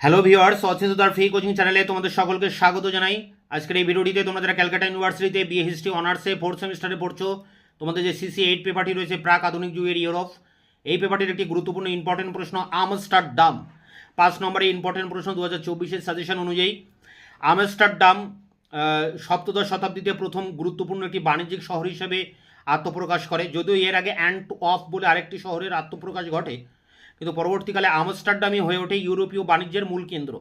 Hello viewers, অচিন্ততার free coaching চ্যানেলে তোমাদের সকলকে স্বাগত জানাই। আজকের এই ভিডিওটিতে তোমরা যারা ক্যালকাটা ইউনিভার্সিটিতে বিএ হিস্ট্রি অনার্সে ফোর্থ সেমিস্টারে পড়ছো, তোমাদের যে CC8 পেপারটি রয়েছে প্রাক আধুনিক যুগের ইউরোপ, এই পেপারটির একটি গুরুত্বপূর্ণ ইম্পর্টেন্ট প্রশ্ন আমস্টারডাম। 5 নম্বরের ইম্পর্টেন্ট প্রশ্ন 2024-এর সাজেশন অনুযায়ী। আমস্টারডাম সপ্তদশ শতাব্দীতে প্রথম গুরুত্বপূর্ণ একটি বাণিজ্যিক শহর হিসেবে আত্মপ্রকাশ করে। যদিও এর আগে অ্যান্ট অফ বলে আরেকটি শহরের আত্মপ্রকাশ ঘটে, কিন্তু পরবর্তীকালে আমস্টারডামই হয়ে ওঠে ইউরোপীয় বাণিজ্যের মূল কেন্দ্র।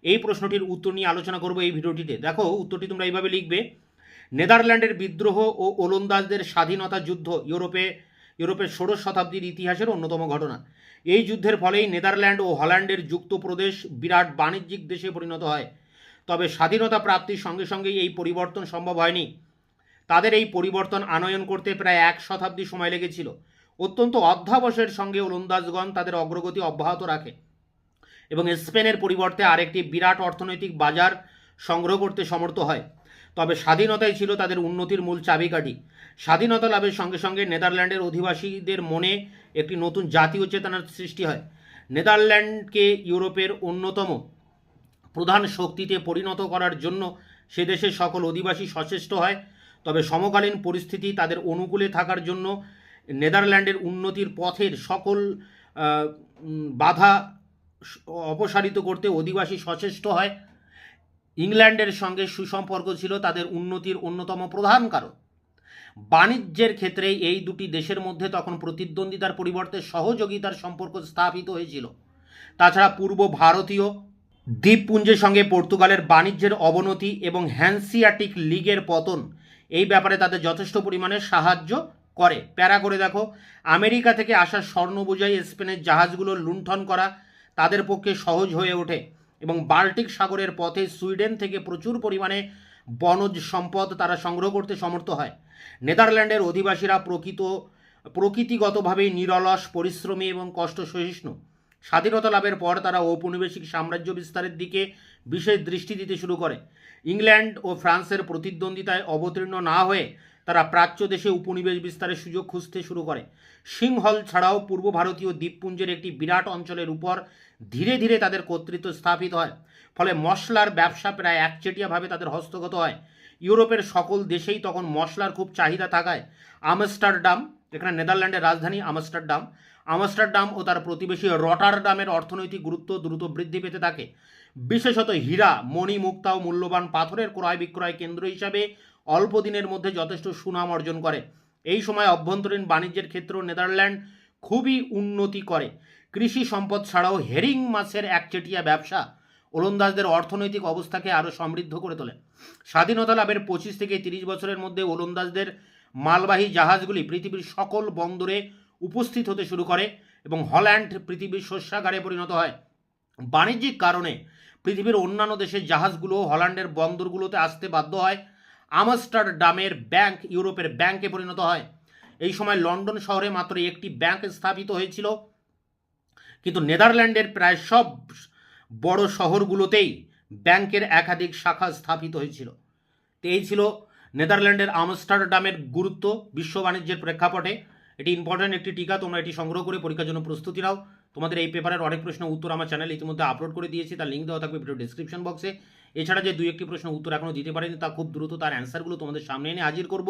এই প্রশ্নটির উত্তর নিয়ে আলোচনা করব এই ভিডিওটিতে। দেখো, উত্তরটি তোমরা এইভাবে লিখবে: নেদারল্যান্ডের বিদ্রোহ ও ওলন্দাজদের স্বাধীনতা যুদ্ধ ইউরোপের ষোড়শ শতাব্দীর ইতিহাসের অন্যতম ঘটনা। এই যুদ্ধের ফলেই নেদারল্যান্ড ও হল্যান্ডের যুক্ত প্রদেশ বিরাট বাণিজ্যিক দেশে পরিণত হয়। তবে স্বাধীনতা প্রাপ্তির সঙ্গে সঙ্গেই এই পরিবর্তন সম্ভব হয়নি। তাদের এই পরিবর্তন আনয়ন করতে প্রায় 1 শতাব্দী সময় লেগেছিল। অত্যন্ত অধ্যাবসায়ের সঙ্গে ওলন্দাজগণ তাদের অগ্রগতি অব্যাহত রাখে এবং স্পেনের পরিবর্তে আরেকটি বিরাট অর্থনৈতিক বাজার সংগ্রহ করতে সমর্থ হয়। তবে স্বাধীনতাই ছিল তাদের উন্নতির মূল চাবিকাঠি। স্বাধীনতা লাভের সঙ্গে সঙ্গে নেদারল্যান্ডের অধিবাসীদের মনে একটি নতুন জাতীয় চেতনার সৃষ্টি হয়। নেদারল্যান্ডকে ইউরোপের অন্যতম প্রধান শক্তিতে পরিণত করার জন্য সে দেশের সকল অধিবাসী সচেষ্ট হয়। তবে সমকালীন পরিস্থিতি তাদের অনুকূলে থাকার জন্য নেদারল্যান্ডের উন্নতির পথের সকল বাধা অপসারিত করতে অধিবাসী সচেষ্ট হয়। ইংল্যান্ডের সঙ্গে সুসম্পর্ক ছিল তাদের উন্নতির অন্যতম প্রধান কারণ। বাণিজ্যের ক্ষেত্রে এই দুটি দেশের মধ্যে তখন প্রতিদ্বন্দ্বিতার পরিবর্তে সহযোগিতার সম্পর্ক স্থাপিত হয়েছিল। তাছাড়া পূর্ব ভারতীয় দ্বীপপুঞ্জের সঙ্গে পর্তুগালের বাণিজ্যের অবনতি এবং হ্যান্সিয়াটিক লীগের পতন এই ব্যাপারে তাদের যথেষ্ট পরিমাণে সাহায্য করে। প্যারা করে দেখো: আমেরিকা থেকে আসা স্বর্ণ বোঝাই স্পেনের জাহাজগুলো লুণ্ঠন করা তাদের পক্ষে সহজ হয়ে ওঠে এবং বাল্টিক সাগরের পথে সুইডেন থেকে প্রচুর পরিমাণে বনজ সম্পদ তারা সংগ্রহ করতে সমর্থ হয়। নেদারল্যান্ডের অধিবাসীরা প্রকৃতিগতভাবেই নিরলস, পরিশ্রমী এবং কষ্ট সহিষ্ণু। স্বাধীনতা লাভের পর তারা ঔপনিবেশিক সাম্রাজ্য বিস্তারের দিকে বিশেষ দৃষ্টি দিতে শুরু করে। ইংল্যান্ড ও ফ্রান্সের প্রতিদ্বন্দ্বিতায় অবতীর্ণ না হয়ে তারা প্রাচ্য দেশে উপনিবেশ বিস্তারের সুযোগ খুঁজতে শুরু করে। সিংহল ছাড়াও পূর্ব ভারতীয় দ্বীপপুঞ্জের একটি বিরাট অঞ্চলের উপর ধীরে ধীরে তাদের কর্তৃত্ব স্থাপিত হয়। ফলে মশলার ব্যবসা প্রায় একচেটিয়াভাবে তাদের হস্তগত হয়। ইউরোপের সকল দেশেই তখন মশলার খুব চাহিদা থাকায় আমস্টারডাম, এখানে নেদারল্যান্ডের রাজধানী আমস্টারডাম ও তার প্রতিবেশী রটারডামের অর্থনৈতিক গুরুত্ব দ্রুত বৃদ্ধি পেতে থাকে। বিশেষত হীরা, মণি, মুক্তা ও মূল্যবান পাথরের ক্রয় বিক্রয় কেন্দ্র হিসাবে অল্প দিনের মধ্যে যথেষ্ট সুনাম অর্জন করে। এই সময় অভ্যন্তরীণ বাণিজ্যের ক্ষেত্রেও নেদারল্যান্ড খুবই উন্নতি করে। কৃষি সম্পদ ছাড়াও হেরিং মাছের একচেটিয়া ব্যবসা ওলন্দাজদের অর্থনৈতিক অবস্থাকে আরও সমৃদ্ধ করে তোলে। স্বাধীনতা লাভের 25 থেকে 30 বছরের মধ্যে ওলন্দাজদের মালবাহী জাহাজগুলি পৃথিবীর সকল বন্দরে উপস্থিত হতে শুরু করে এবং হল্যান্ড পৃথিবীর শস্যাগারে পরিণত হয়। বাণিজ্যিক কারণে পৃথিবীর অন্যান্য দেশের জাহাজগুলো হল্যান্ডের বন্দরগুলোতে আসতে বাধ্য হয়। আমস্টারডামের ব্যাংক ইউরোপের ব্যাংকে পরিণত হয়। এই সময় লন্ডন শহরে মাত্র একটি ব্যাংক স্থাপিত হয়েছিল, কিন্তু নেদারল্যান্ডের প্রায় সব বড় শহরগুলোতেই ব্যাংকের একাধিক শাখা স্থাপিত হয়েছিল। তো এই ছিল নেদারল্যান্ডের আমস্টারডামের গুরুত্ব বিশ্ব বাণিজ্যের প্রেক্ষাপটে। এটি ইম্পর্ট্যান্ট একটি টিকা, তোমরা এটি সংগ্রহ করে পরীক্ষার জন্য প্রস্তুতি নাও। তোমাদের এই পেপারের অনেক প্রশ্ন উত্তর আমার চ্যানেলে ইতিমধ্যে আপলোড করে দিয়েছি, তার লিঙ্ক দেওয়া থাকবে ভিডিও ডিসক্রিপশন বক্সে। এছাড়া যে 2-1টি প্রশ্ন উত্তর এখনও দিতে পারেনি, তা খুব দ্রুত তার অ্যান্সারগুলো তোমাদের সামনে এনে হাজির করব।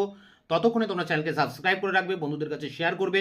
ততক্ষণে তোমরা চ্যানেলকে সাবস্ক্রাইব করে রাখবে, বন্ধুদের কাছে শেয়ার করবে।